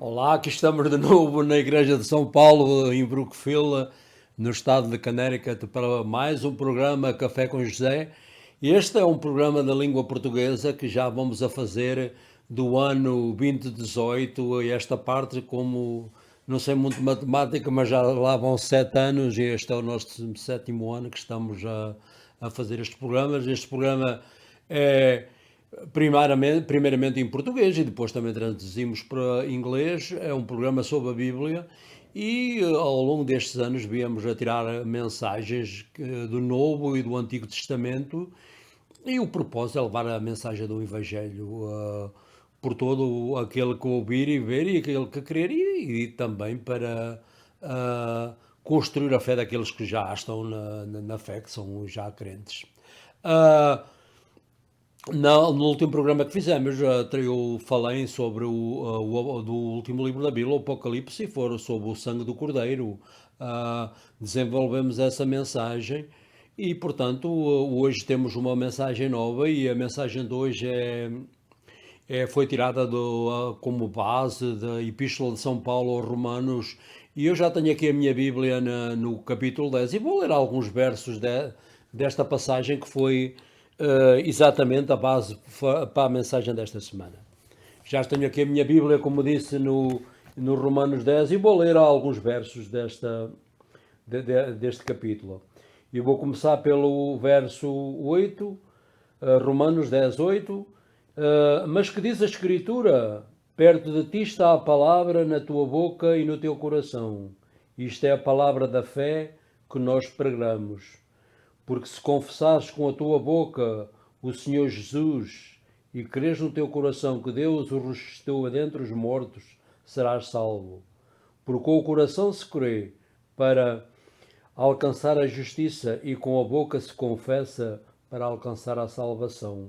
Olá, aqui estamos de novo na Igreja de São Paulo, em Brookfield, no estado de Connecticut, para mais um programa Café com José. Este é um programa da língua portuguesa que já vamos a fazer do ano 2018, esta parte, como não sei muito matemática, mas já lá vão 7 anos e este é o nosso sétimo ano que estamos a fazer estes programas. Este programa é primeiramente em português e depois também traduzimos para inglês. É um programa sobre a Bíblia e ao longo destes anos viemos a tirar mensagens do Novo e do Antigo Testamento e o propósito é levar a mensagem do Evangelho por todo aquele que ouvir e ver e aquele que crer e também para construir a fé daqueles que já estão na fé, que são já crentes. Uh, no último programa que fizemos, eu falei sobre do último livro da Bíblia, o Apocalipse, e for sobre o sangue do Cordeiro. Desenvolvemos essa mensagem e, portanto, hoje temos uma mensagem nova e a mensagem de hoje foi tirada como base da Epístola de São Paulo aos Romanos. E eu já tenho aqui a minha Bíblia no capítulo 10 e vou ler alguns versos desta passagem que foi exatamente a base para a mensagem desta semana. Já tenho aqui a minha Bíblia, como disse, no Romanos 10 e vou ler alguns versos deste capítulo. E vou começar pelo verso 8, Romanos 10, 8. Mas que diz a Escritura? Perto de ti está a palavra na tua boca e no teu coração. Isto é a palavra da fé que nós pregamos. Porque se confessares com a tua boca o Senhor Jesus e creres no teu coração que Deus o ressuscitou dentre os mortos, serás salvo. Porque com o coração se crê para alcançar a justiça e com a boca se confessa para alcançar a salvação.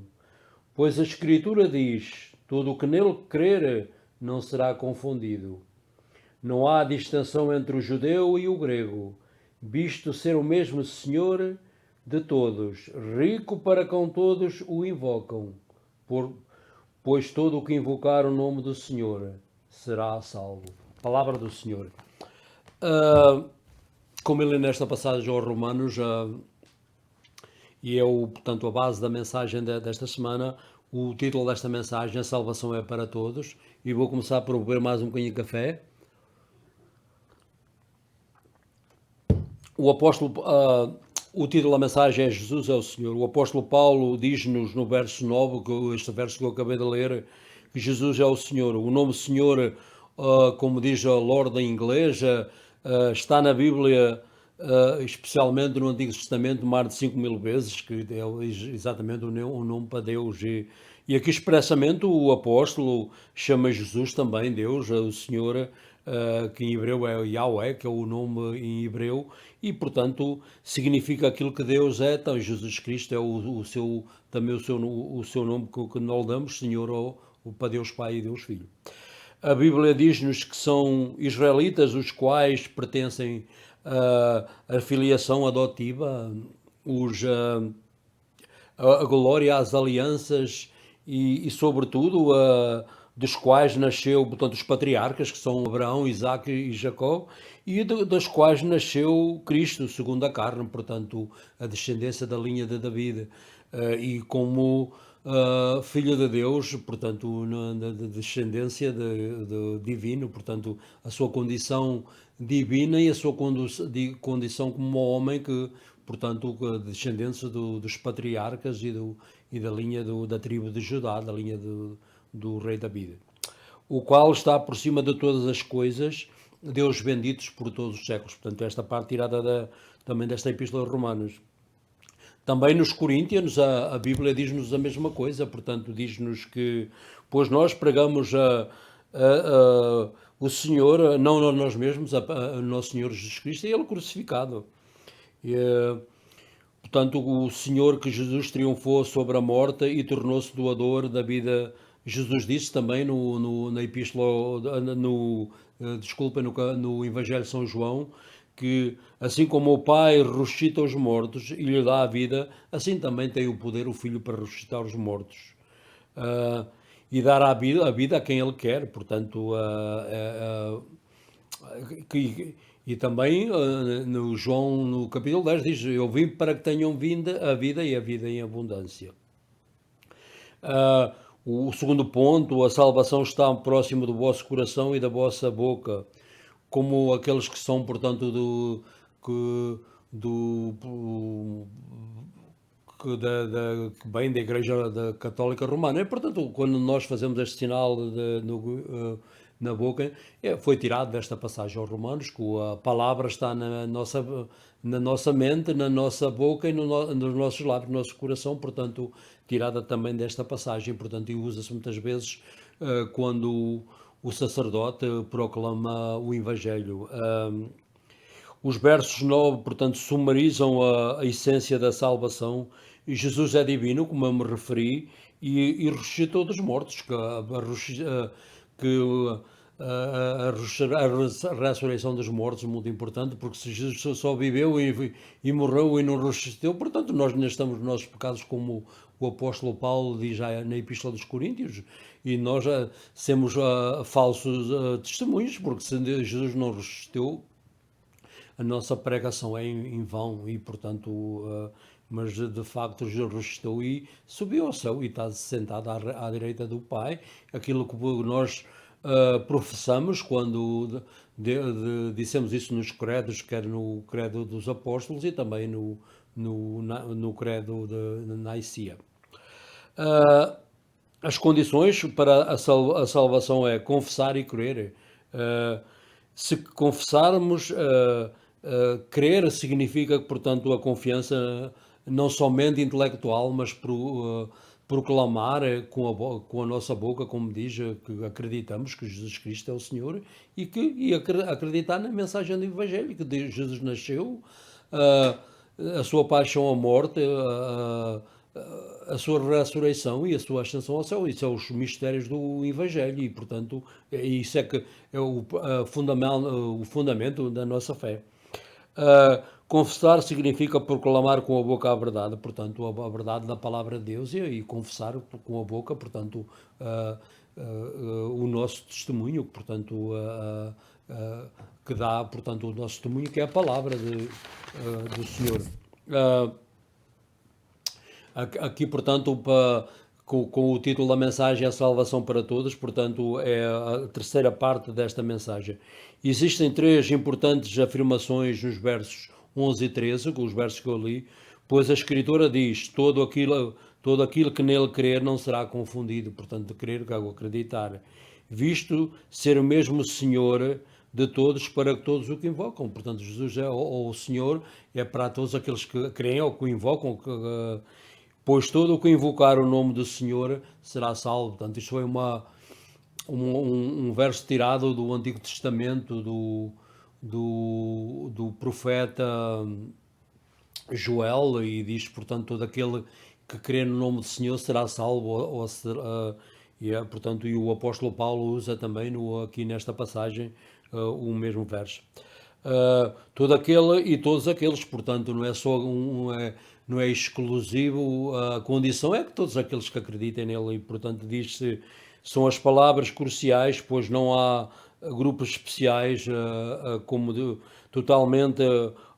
Pois a Escritura diz: todo o que nele crer não será confundido. Não há distinção entre o judeu e o grego, visto ser o mesmo Senhor de todos, rico para com todos o invocam, pois todo o que invocar o nome do Senhor será salvo. Palavra do Senhor. Como ele nesta passagem aos Romanos, e é portanto a base da mensagem desta semana, o título desta mensagem, a salvação é para todos, e vou começar por beber mais um bocadinho de café. O título da mensagem é Jesus é o Senhor. O apóstolo Paulo diz-nos no verso 9, este verso que eu acabei de ler, que Jesus é o Senhor. O nome Senhor, como diz a Lorde em inglês, está na Bíblia, especialmente no Antigo Testamento, mais de 5.000 vezes, que é exatamente o nome para Deus. E aqui expressamente o apóstolo chama Jesus também Deus, o Senhor, que em hebreu é Yahweh, que é o nome em hebreu, e portanto significa aquilo que Deus é. Então Jesus Cristo é também o seu nome que nós damos, Senhor, para Deus Pai e Deus Filho. A Bíblia diz-nos que são israelitas os quais pertencem à filiação adotiva, a glória às alianças e sobretudo, dos quais nasceu, portanto, os patriarcas, que são Abraão, Isaque e Jacó, e das quais nasceu Cristo, segundo a carne, portanto, a descendência da linha de David. E como filho de Deus, portanto, na descendência de divino, portanto, a sua condição divina e a sua condição como homem que, portanto, descendência dos patriarcas e da linha da tribo de Judá, da linha do rei David, o qual está por cima de todas as coisas, Deus benditos por todos os séculos. Portanto, esta parte tirada também desta Epístola aos Romanos. Também nos Coríntios a Bíblia diz-nos a mesma coisa, portanto diz-nos que, pois nós pregamos o Senhor, não a nós mesmos, a nosso Senhor Jesus Cristo e Ele crucificado. Portanto, o Senhor que Jesus triunfou sobre a morte e tornou-se doador da vida. Jesus disse também na Epístola, no Evangelho de São João, que assim como o Pai ressuscita os mortos e lhe dá a vida, assim também tem o poder o Filho para ressuscitar os mortos. e dar a vida a quem Ele quer. Portanto, e também no João, no capítulo 10, diz: Eu vim para que tenham vinda a vida e a vida em abundância. Ah, o segundo ponto, a salvação está próximo do vosso coração e da vossa boca, como aqueles que são, portanto, que, do, que vem da Igreja Católica Romana. E, portanto, quando nós fazemos este sinal na boca, foi tirado desta passagem aos Romanos, que a palavra está na nossa mente, na nossa boca e nos nossos lábios, no nosso coração, portanto, tirada também desta passagem, portanto, e usa-se muitas vezes quando o sacerdote proclama o Evangelho. Os versos 9, portanto, sumarizam a essência da salvação. E Jesus é divino, como eu me referi, e ressuscitou dos mortos, que a ressurreição dos mortos é muito importante, porque se Jesus só viveu e morreu e não ressuscitou, portanto, nós ainda estamos nos nossos pecados, como o apóstolo Paulo diz já na Epístola dos Coríntios, e nós somos falsos testemunhos, porque se Jesus não ressuscitou, a nossa pregação é em vão e, portanto, mas de facto Jesus ressuscitou e subiu ao céu e está sentado à direita do Pai. Aquilo que nós professamos quando dissemos isso nos credos, quer no credo dos apóstolos e também no credo de Nicea. As condições para a salvação é confessar e crer. Se confessarmos, crer significa, portanto, a confiança não somente intelectual, mas proclamar com a nossa boca, como diz, que acreditamos que Jesus Cristo é o Senhor e acreditar na mensagem do Evangelho, que Jesus nasceu, a sua paixão, a morte, a sua ressurreição e a sua ascensão ao céu. Isso são os mistérios do Evangelho e, portanto, isso é que é o fundamento da nossa fé. Confessar significa proclamar com a boca a verdade, portanto, a verdade da palavra de Deus e confessar com a boca, portanto, o nosso testemunho, portanto, que dá, portanto, o nosso testemunho, que é a palavra do Senhor. Aqui, portanto, com o título da mensagem A Salvação para Todos, portanto, é a terceira parte desta mensagem. Existem três importantes afirmações nos versos 11 e 13, com os versos que eu li, pois a Escritura diz: todo aquilo que nele crer não será confundido, portanto, de crer, que é o acreditar, visto ser o mesmo Senhor de todos, para todos o que invocam. Portanto, Jesus é o Senhor, é para todos aqueles que creem ou que o invocam, pois todo o que invocar o nome do Senhor será salvo. Portanto, isto foi um verso tirado do Antigo Testamento, do profeta Joel, e diz, portanto, todo aquele que crê no nome do Senhor será salvo, portanto, e o apóstolo Paulo usa também aqui nesta passagem o mesmo verso. Todo aquele e todos aqueles, portanto, não é só não é exclusivo, a condição é que todos aqueles que acreditem nele, e portanto diz-se, são as palavras cruciais, pois não há grupos especiais, totalmente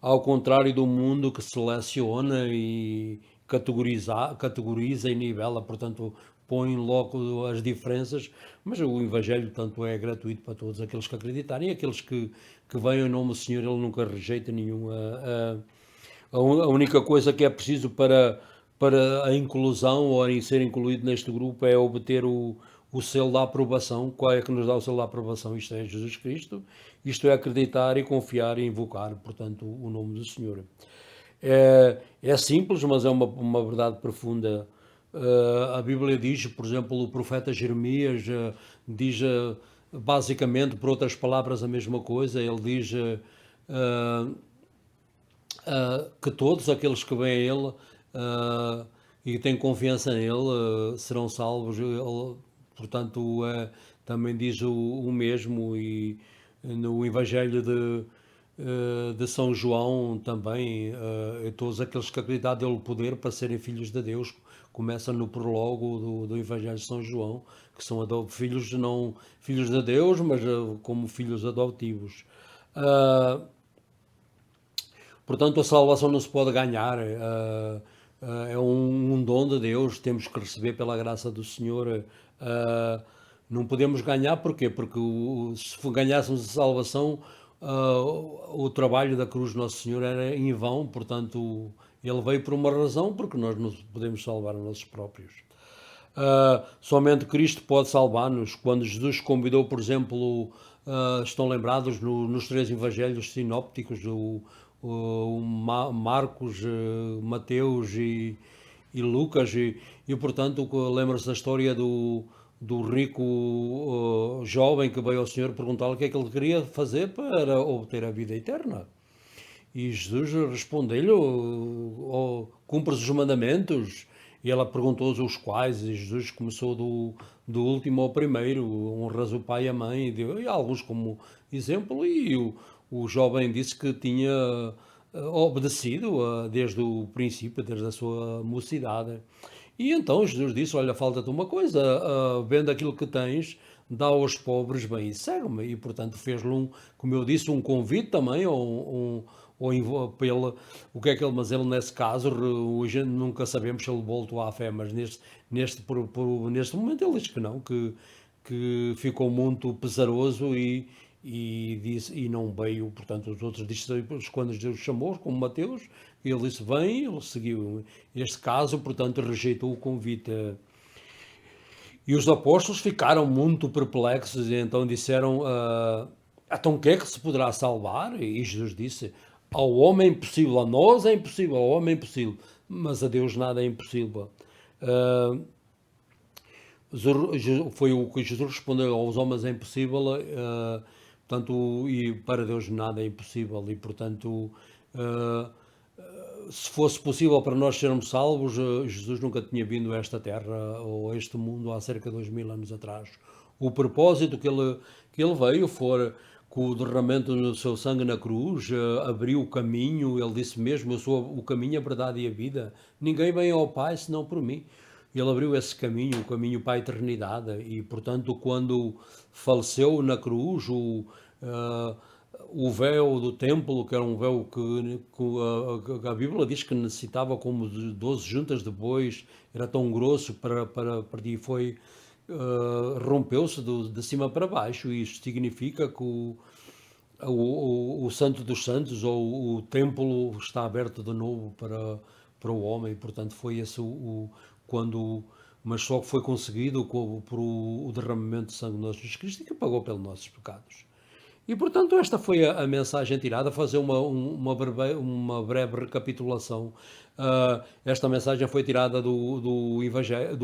ao contrário do mundo que seleciona e categoriza e nivela, portanto põe logo as diferenças, mas o Evangelho, tanto é gratuito para todos aqueles que acreditarem e aqueles que venham em nome do Senhor, ele nunca rejeita nenhum. A única coisa que é preciso para a inclusão ou em ser incluído neste grupo é obter o selo da aprovação. Qual é que nos dá o selo da aprovação? Isto é Jesus Cristo, isto é acreditar e confiar e invocar, portanto, o nome do Senhor. É simples, mas é uma verdade profunda. A Bíblia diz, por exemplo, o profeta Jeremias diz basicamente, por outras palavras, a mesma coisa. Ele diz que todos aqueles que veem a Ele e têm confiança nele serão salvos. Ele, portanto, também diz o mesmo, e no Evangelho de São João também, todos aqueles que acreditam dele o poder para serem filhos de Deus, começa no prólogo do Evangelho de São João, que são filhos, não filhos de Deus, mas como filhos adotivos. Uh, Portanto, a salvação não se pode ganhar, é um dom de Deus, temos que receber pela graça do Senhor. Não podemos ganhar, porquê? Porque se ganhássemos a salvação, o trabalho da cruz do Nosso Senhor era em vão, portanto, ele veio por uma razão, porque nós não podemos salvar a nós próprios. Somente Cristo pode salvar-nos. Quando Jesus convidou, por exemplo, estão lembrados nos três evangelhos sinópticos, Marcos, Mateus e Lucas, portanto lembra-se da história do rico jovem que veio ao Senhor perguntar-lhe o que é que ele queria fazer para obter a vida eterna. E Jesus respondeu-lhe: cumpres os mandamentos. E ela perguntou os quais, e Jesus começou do último ao primeiro: honras o pai e a mãe, e alguns como exemplo, e o jovem disse que tinha obedecido desde o princípio, desde a sua mocidade. E então Jesus disse: olha, falta-te uma coisa, vende aquilo que tens, dá aos pobres, bem, e segue-me. E portanto fez-lhe, como eu disse, um convite também, o que é que ele, mas ele nesse caso, hoje nunca sabemos se ele voltou à fé, mas neste momento ele diz que não, que ficou muito pesaroso e não veio. Portanto, os outros discípulos, quando Deus chamou, como Mateus, ele disse: vem, ele seguiu. Este caso, portanto, rejeitou o convite. E os apóstolos ficaram muito perplexos e então disseram: então o que é que se poderá salvar? E Jesus disse: ao homem é impossível, a nós é impossível, ao homem é impossível, mas a Deus nada é impossível. Uh, Foi o que Jesus respondeu: aos homens é impossível, portanto, e para Deus nada é impossível. E portanto, se fosse possível para nós sermos salvos, Jesus nunca tinha vindo a esta terra ou a este mundo há cerca de 2000 anos atrás. O propósito que ele veio foi com o derramamento do seu sangue na cruz, abriu o caminho. Ele disse mesmo: eu sou o caminho, a verdade e a vida, ninguém vem ao Pai senão por mim. Ele abriu esse caminho, o caminho para a eternidade, e portanto quando faleceu na cruz, o véu do templo, que era um véu que a Bíblia diz que necessitava como de 12 juntas de bois, era tão grosso para e foi rompeu-se de cima para baixo. E isto significa que o Santo dos Santos, ou o templo, está aberto de novo para o homem. Portanto, foi esse quando, mas só que foi conseguido por o derramamento de sangue de nosso Jesus Cristo, que pagou pelos nossos pecados. E portanto esta foi a mensagem tirada, fazer uma breve recapitulação. Esta mensagem foi tirada do Evangelho,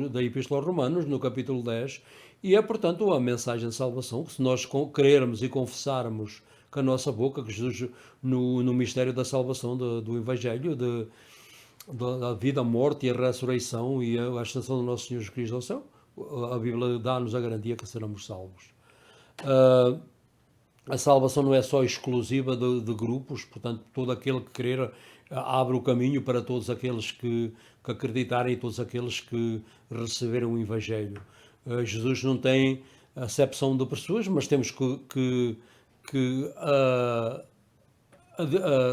da Epístola aos Romanos, no capítulo 10, e é portanto a mensagem de salvação, que se nós crermos e confessarmos com a nossa boca que Jesus, no mistério da salvação do Evangelho, da vida, a morte e a ressurreição e a ascensão do nosso Senhor Jesus Cristo ao céu, a Bíblia dá-nos a garantia que seremos salvos. A salvação não é só exclusiva de grupos, portanto, todo aquele que crer abre o caminho para todos aqueles que acreditarem e todos aqueles que receberam o Evangelho. Jesus não tem acepção de pessoas, mas temos que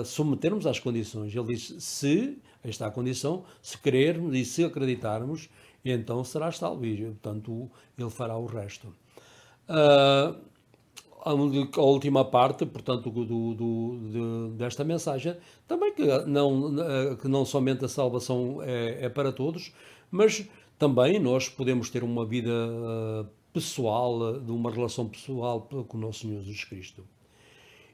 submetermos às condições. Ele diz: se, esta é a condição, se crermos e se acreditarmos, então serás salvo. E, portanto, ele fará o resto. A última parte, portanto, desta mensagem, também que não somente a salvação é para todos, mas também nós podemos ter uma vida pessoal, de uma relação pessoal com o nosso Senhor Jesus Cristo.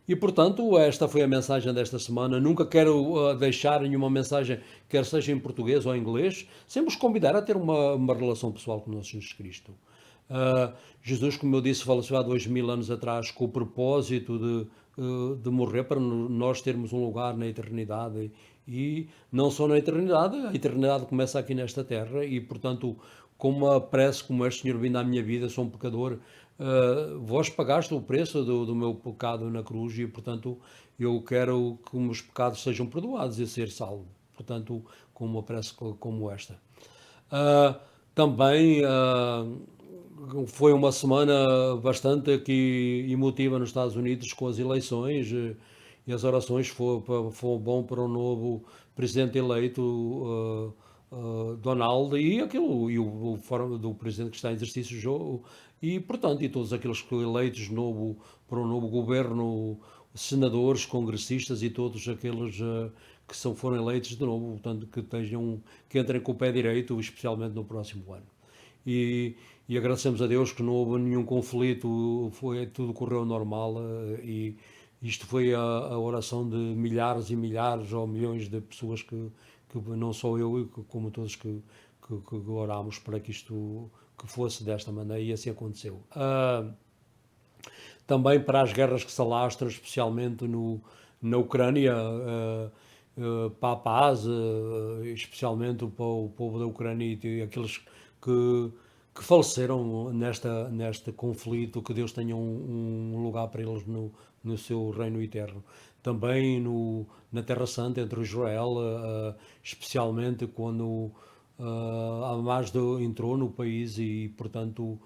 E, portanto, esta foi a mensagem desta semana. Nunca quero deixar nenhuma mensagem, quer seja em português ou em inglês, sempre os convidar a ter uma relação pessoal com o nosso Jesus Cristo. Jesus, como eu disse, faleceu há 2000 anos atrás com o propósito de morrer para nós termos um lugar na eternidade. E não só na eternidade, a eternidade começa aqui nesta terra. E, portanto, como a prece, como este Senhor vindo à minha vida, sou um pecador, vós pagaste o preço do meu pecado na cruz, e portanto eu quero que os meus pecados sejam perdoados e ser salvo. Portanto, com uma prece como esta. Também foi uma semana bastante aqui emotiva nos Estados Unidos com as eleições e as orações foi bom para o novo presidente eleito Donald e aquilo e o fórum do presidente que está em exercício e portanto e todos aqueles que eleitos novo para o novo governo, senadores, congressistas e todos aqueles foram eleitos de novo, portanto que entrem com o pé direito, especialmente no próximo ano. E agradecemos a Deus que não houve nenhum conflito, tudo correu normal e isto foi a oração de milhares e milhares ou milhões de pessoas que não só eu, como todos que orámos para que isto que fosse desta maneira e assim aconteceu. Também para as guerras que se alastram, especialmente na Ucrânia, para a paz, especialmente para o povo da Ucrânia e aqueles que faleceram neste conflito, que Deus tenha um lugar para eles no seu reino eterno. Também na Terra Santa, entre Israel, especialmente quando Hamas entrou no país e, portanto,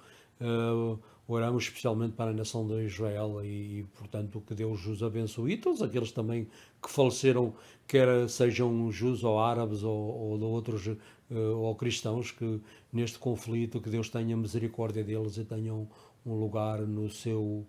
oramos especialmente para a nação de Israel e, portanto, que Deus os abençoe. E todos aqueles também que faleceram, quer sejam judeus ou árabes ou de outros ou cristãos, que neste conflito, que Deus tenha misericórdia deles e tenham um lugar no seu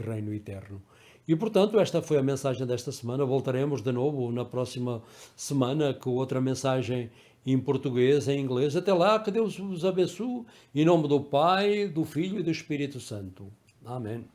reino eterno. E, portanto, esta foi a mensagem desta semana. Voltaremos de novo na próxima semana com outra mensagem em português, em inglês. Até lá, que Deus os abençoe. Em nome do Pai, do Filho e do Espírito Santo. Amém.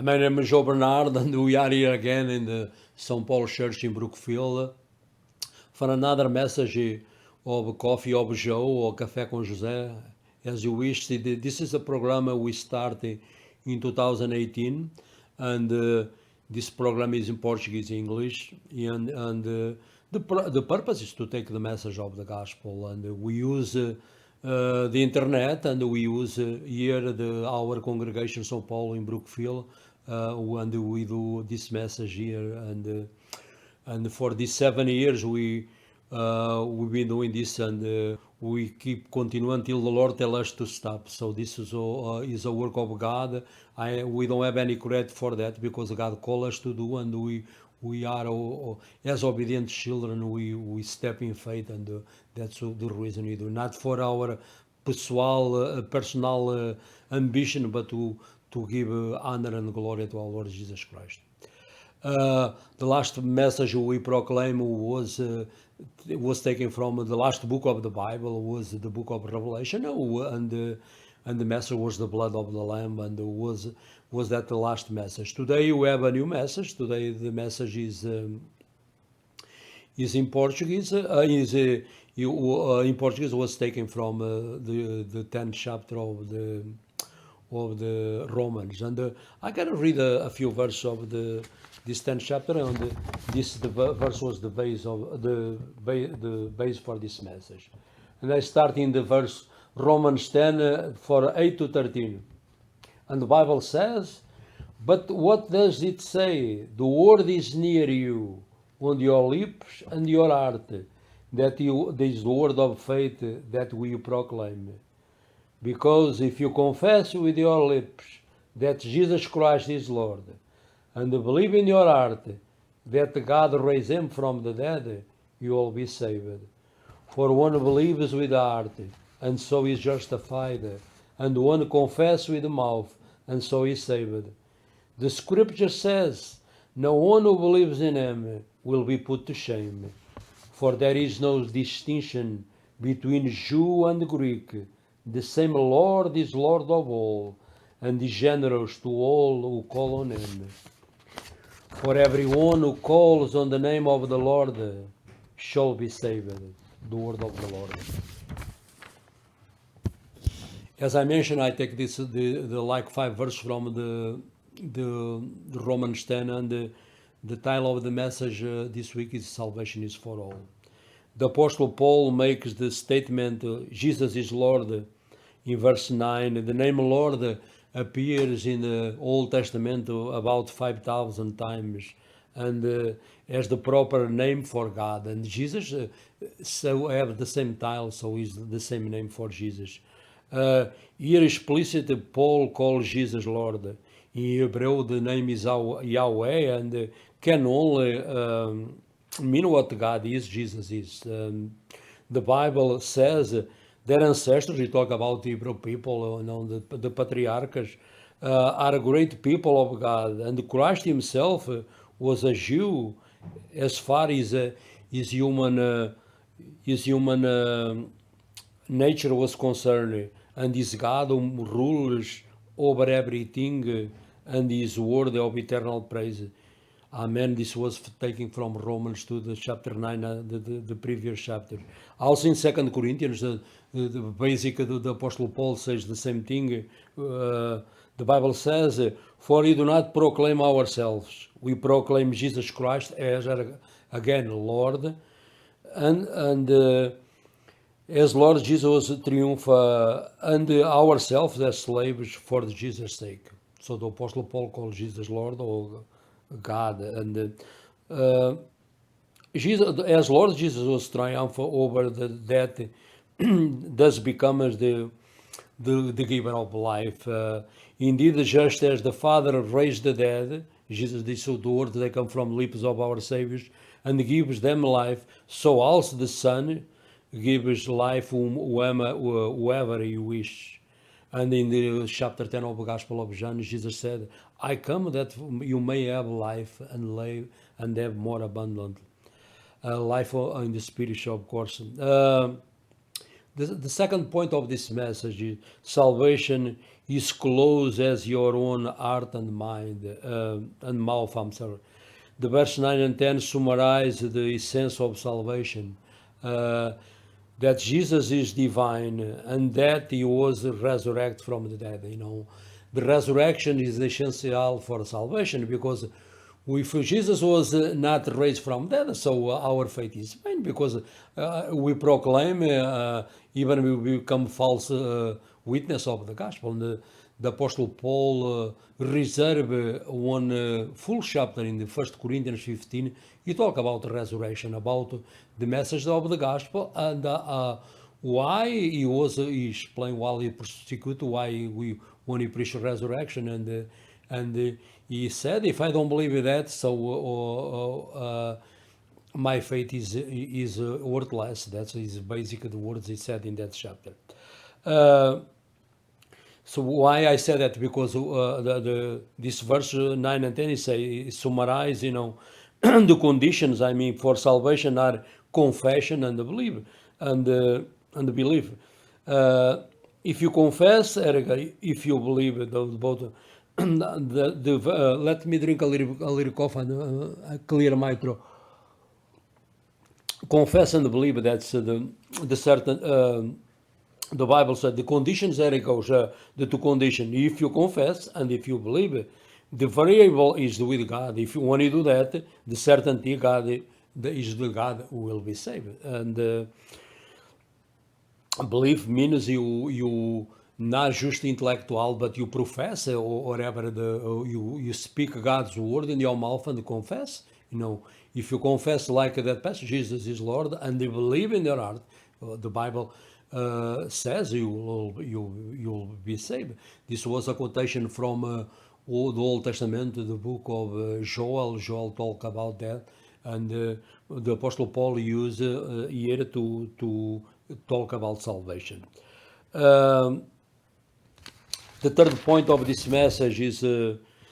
My name is Joe Bernard, and we are here again in the St. Paul Church in Brookfield for another message of Coffee of Joe or Café com José, as you wish. This is a program we started in 2018, and this program is in Portuguese, English, and the purpose is to take the message of the gospel, and we use the internet, and we use here our congregation St. Paul in Brookfield, and we do this message here, and for these 7 years we've been doing this, and we keep continuing until the Lord tells us to stop. So this is a work of God. We don't have any credit for that, because God called us to do, and we are as obedient children. We step in faith, and that's the reason we do. Not for our personal ambition, but to give honor and glory to our Lord Jesus Christ. The last message we proclaim was taken from the last book of the Bible, was the book of Revelation, and the message was the blood of the Lamb, and was that the last message. Today we have a new message. Today the message is in Portuguese. In Portuguese was taken from the 10th chapter of the Romans, and I can read a few verses of this 10th chapter, and the verse was the base for this message. And I start in the verse Romans 10 for 8 to 13, and the Bible says, "But what does it say? The word is near you, on your lips and your heart, this is the word of faith that we proclaim. Because if you confess with your lips that Jesus Christ is Lord, and believe in your heart that God raised him from the dead, you will be saved. For one believes with the heart, and so is justified, and one confesses with the mouth, and so is saved. The scripture says, no one who believes in him will be put to shame. For there is no distinction between Jew and Greek. The same Lord is Lord of all, and is generous to all who call on him. For everyone who calls on the name of the Lord shall be saved." The word of the Lord. As I mentioned, I take the like 5 verses from the Romans 10, and The title of the message this week is Salvation is for All. The Apostle Paul makes the statement, Jesus is Lord, in verse 9. The name Lord appears in the Old Testament about 5,000 times, and as the proper name for God. And Jesus so have the same title, so is the same name for Jesus. Here explicitly, Paul calls Jesus Lord. In Hebrew, the name is Yahweh, and can only mean what God is, Jesus is. The Bible says their ancestors, we talk about Hebrew people, the patriarchs, are great people of God, and Christ himself was a Jew as far as his human nature was concerned, and is God who rules over everything, and is worthy of eternal praise. Amen. This was taken from Romans 2, the chapter 9, the previous chapter. Also in 2 Corinthians, the Apostle Paul says the same thing. The Bible says, for we do not proclaim ourselves. We proclaim Jesus Christ as, again, Lord. And as Lord Jesus triumph, and ourselves as slaves for Jesus' sake. So the Apostle Paul calls Jesus Lord or God, and Jesus, as Lord Jesus was triumph over the death, thus becomes the giver of life. Indeed, just as the Father raised the dead, Jesus did so the words that come from lips of our Saviors, and gives them life, so also the Son gives life whoever he wish. And in the chapter 10 of the Gospel of John, Jesus said, I come that you may have life and live and have more abundant. Life in the spiritual, of course. The second point of this message is salvation is close as your own heart and mind, and mouth, I'm sorry. The verse 9 and 10 summarize the essence of salvation. That Jesus is divine and that he was resurrected from the dead. The resurrection is essential for salvation, because if Jesus was not raised from dead, so our faith is vain, because we proclaim, even we become false witness of the gospel. And the Apostle Paul reserve one full chapter in the 1 Corinthians 15. He talk about the resurrection, about the message of the gospel, and why he explained while he persecuted, when he preached resurrection, and he said, if I don't believe in that, so my faith is worthless. That's basically the words he said in that chapter. So why I said that? Because this verse 9 and 10 summarize, the conditions. I mean, for salvation are confession and belief, and belief. If you confess, if you believe, those both. Let me drink a little coffee and clear my throat. Confess and believe. That's the certain. The Bible said the conditions, there it goes, the two conditions. If you confess and if you believe, the variable is with God. If you want to do that, the certainty God is the God who will be saved. And belief means you not just intellectual, but you profess, or whatever, you speak God's word in your mouth and confess. If you confess like that passage, Jesus is Lord, and you believe in your heart, the Bible says you'll be saved. This was a quotation from the Old Testament, the book of Joel. Joel talk about that, and the Apostle Paul used here to talk about salvation. The third point of this message is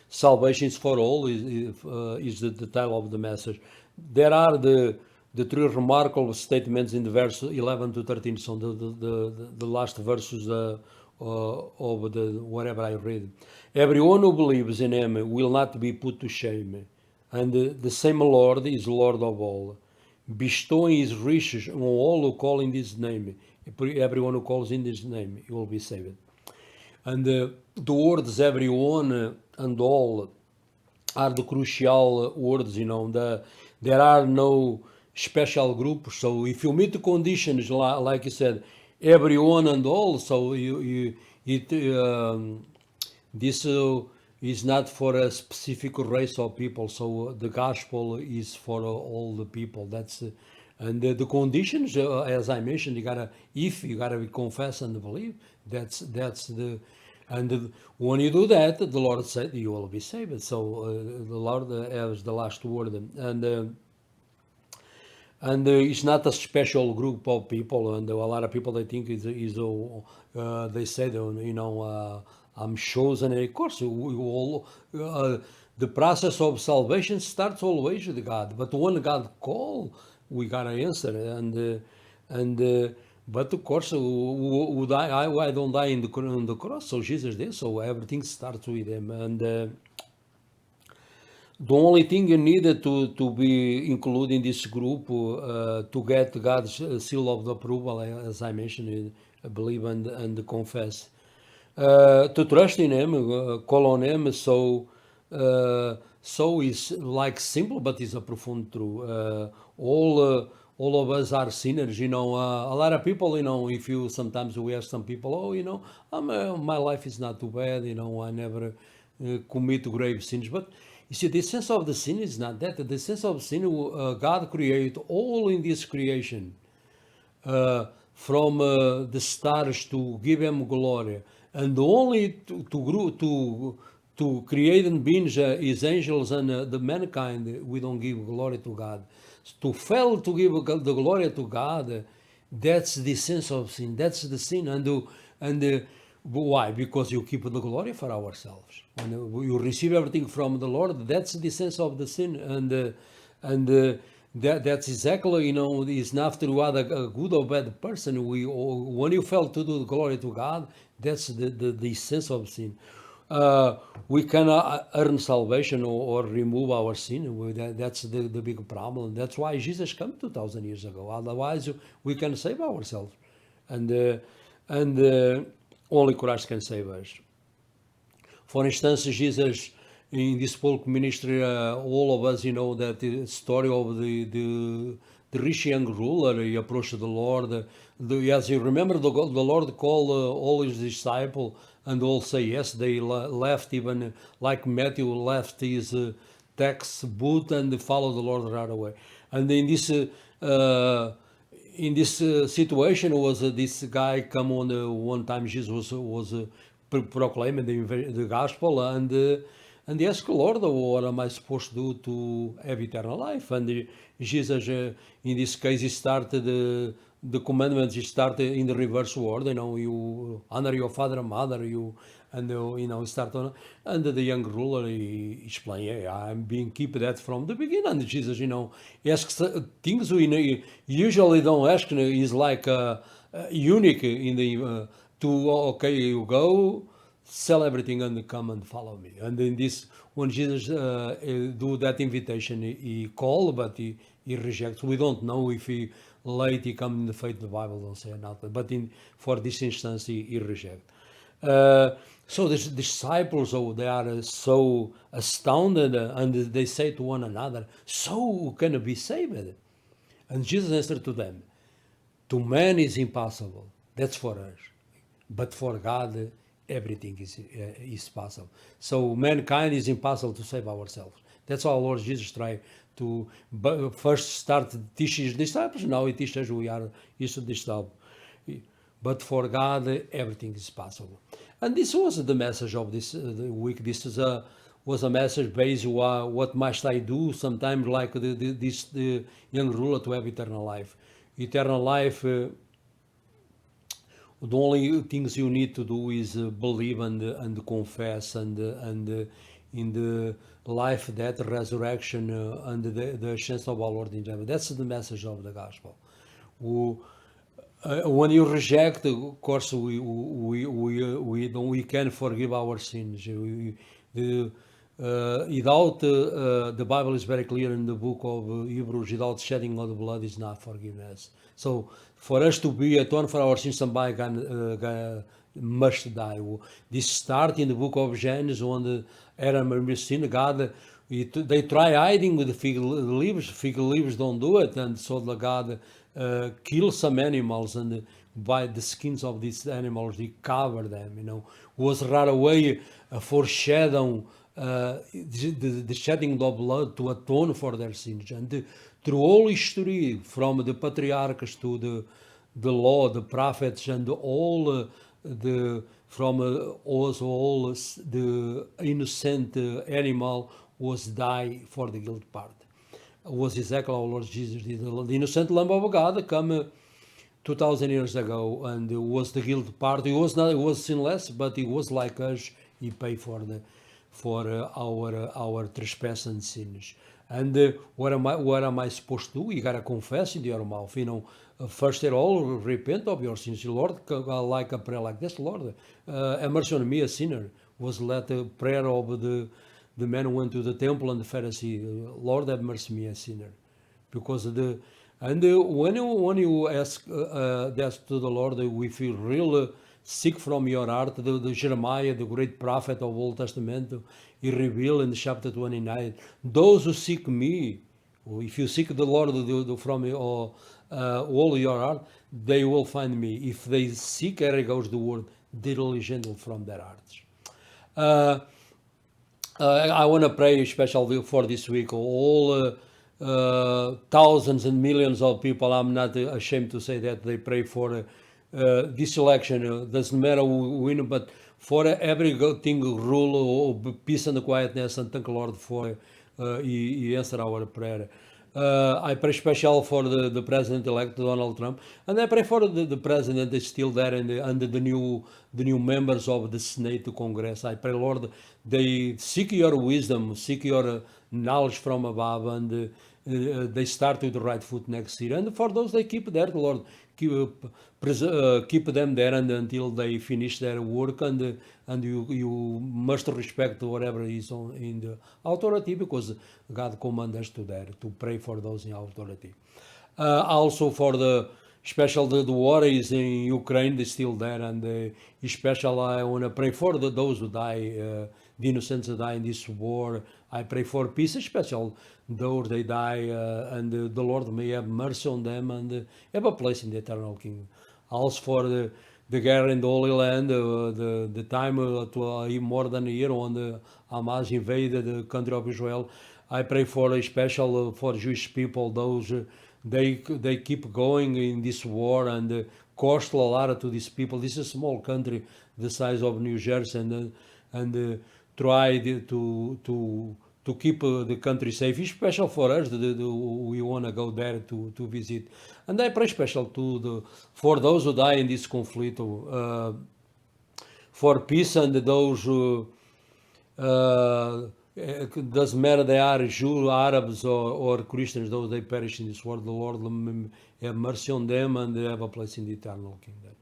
salvation is for all. Is the title of the message. There are the three remarkable statements in the verse 11 to 13, so the last verses of the whatever I read. Everyone who believes in him will not be put to shame, and the same Lord is Lord of all, bestowing his riches on all who call in his name. Everyone who calls in his name, he will be saved. And the words everyone and all are the crucial words, there are no special groups. So if you meet the conditions, like you said, everyone and all, so this is not for a specific race of people. So the gospel is for all the people. That's and the conditions, as I mentioned, you gotta confess and believe. That's the and when you do that, the Lord said you will be saved. So the Lord has the last word, and it's not a special group of people. And a lot of people they think they say I'm chosen. And of course, we all the process of salvation starts always with God. But when God call, we gotta answer. But of course, who die, I don't die on the cross. So Jesus did. So everything starts with Him. And the only thing you needed to be included in this group to get God's seal of approval, as I mentioned, believe and confess. To trust in Him, call on Him, so is like simple, but is a profound truth. All of us are sinners, a lot of people, if you sometimes we ask some people, my life is not too bad, I never commit grave sins, but you see, the sense of the sin is not that. The sense of sin, God created all in this creation, from the stars to give Him glory, and only to create and beings His angels and the mankind, we don't give glory to God. To fail to give the glory to God, that's the sense of sin. That's the sin, and why? Because you keep the glory for ourselves. When you receive everything from the Lord, that's the sense of the sin, and that's exactly, it's not through a good or bad person. When you fail to do the glory to God, that's the sense of sin. We cannot earn salvation or remove our sin. That's the big problem. That's why Jesus came 2,000 years ago. Otherwise, we can save ourselves, and only Christ can save us. For instance, Jesus in this folk ministry, all of us, that the story of the rich young ruler. He approached the Lord. As you remember, the Lord called all His disciples, and all say yes. They left, even like Matthew left his tax booth and followed the Lord right away. And in this situation was this guy come on one time. Jesus was proclaiming the gospel, and he asked the Lord, what am I supposed to do to have eternal life? And Jesus, in this case, he started the commandments. He started in the reverse order. You honor your father and mother. He started, and the young ruler he explained, yeah, I'm being keep that from the beginning. And Jesus, asks things we usually don't ask. Is like unique in the okay, you go sell everything and come and follow me. And in this, when Jesus do that invitation, he called, but he rejects. We don't know if he late he come in the faith. The Bible don't say nothing. But for this instance, he reject. So the disciples, they are so astounded, and they say to one another, "So can it be saved?" And Jesus answered to them, "To man is impossible. That's for us, but for God." Everything is possible. So mankind is impossible to save ourselves. That's why Lord Jesus tried to first start to teach His disciples. Now He teaches we are His disciples. But for God, everything is possible. And this was the message of this week. This was a message based on what must I do. Sometimes like the young ruler to have eternal life. Eternal life. The only things you need to do is believe and confess and in the life, death, resurrection, and the chance of our Lord in heaven. That's the message of the gospel. When you reject, of course, we can forgive our sins. Without the Bible is very clear in the book of Hebrews, without shedding of the blood is not forgiveness. So for us to be atoned for our sins, somebody must die. This start in the book of Genesis when Adam and sin, God They try hiding with the fig leaves. Fig leaves don't do it, and so the God kills some animals, and by the skins of these animals, he cover them. Was right away a foreshadow the shedding of blood to atone for their sins, and through all history, from the patriarchs to the law, the prophets, and all the from also all the innocent animal was die for the guilt part. Was exactly our Lord Jesus did. The innocent Lamb of God come 2,000 years ago, and was the guilt part. He was not. He was sinless, but he was like us. He paid for our trespass and sins. And what am I supposed to do? You gotta confess in your mouth. First of all, repent of your sins. Lord, like a prayer like this, Lord, have mercy on me, a sinner. Was let the prayer of the man who went to the temple and the Pharisee, Lord, have mercy on me, a sinner. Because when you ask that to the Lord, we feel real sick from your heart. The Jeremiah, the great prophet of Old Testament, he revealed in chapter 29, those who seek me, if you seek the Lord from all your heart, they will find me. If they seek, here goes the word, diligently from their hearts. I want to pray especially for this week. All thousands and millions of people, I'm not ashamed to say that, they pray for this election. Doesn't matter who win, but for everything rule, peace and quietness, and thank the Lord for he answered our prayer. I pray special for the president-elect Donald Trump, and I pray for the president is still there and the new members of the Senate to Congress. I pray, Lord, they seek your wisdom, seek your knowledge from above, and they start with the right foot next year. And for those they keep there, Lord, keep them there and until they finish their work, and you must respect whatever is in the authority, because God commands us to pray for those in authority. Also for the war is in Ukraine, they're still there, and especially I want to pray for those who die, the innocents who die in this war. I pray for peace, especially those they die, and the Lord may have mercy on them and have a place in the eternal kingdom. Also for the guerra in the Holy Land, the time to more than a year when the Hamas invaded the country of Israel. I pray for a special for Jewish people, those they keep going in this war and cost a lot to these people. This is a small country the size of New Jersey, and try to keep the country safe, especially for us. We want to go there to visit. And I pray special for those who die in this conflict, for peace, and those who it doesn't matter they are Jews, Arabs, or Christians, those they perish in this world. The Lord have mercy on them, and they have a place in the eternal kingdom.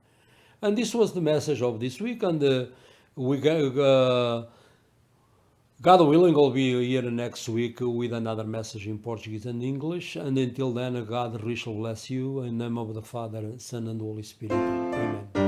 And this was the message of this week, and we God willing, I'll be here next week with another message in Portuguese and English. And until then, God richly bless you. In the name of the Father, Son, and Holy Spirit. Amen.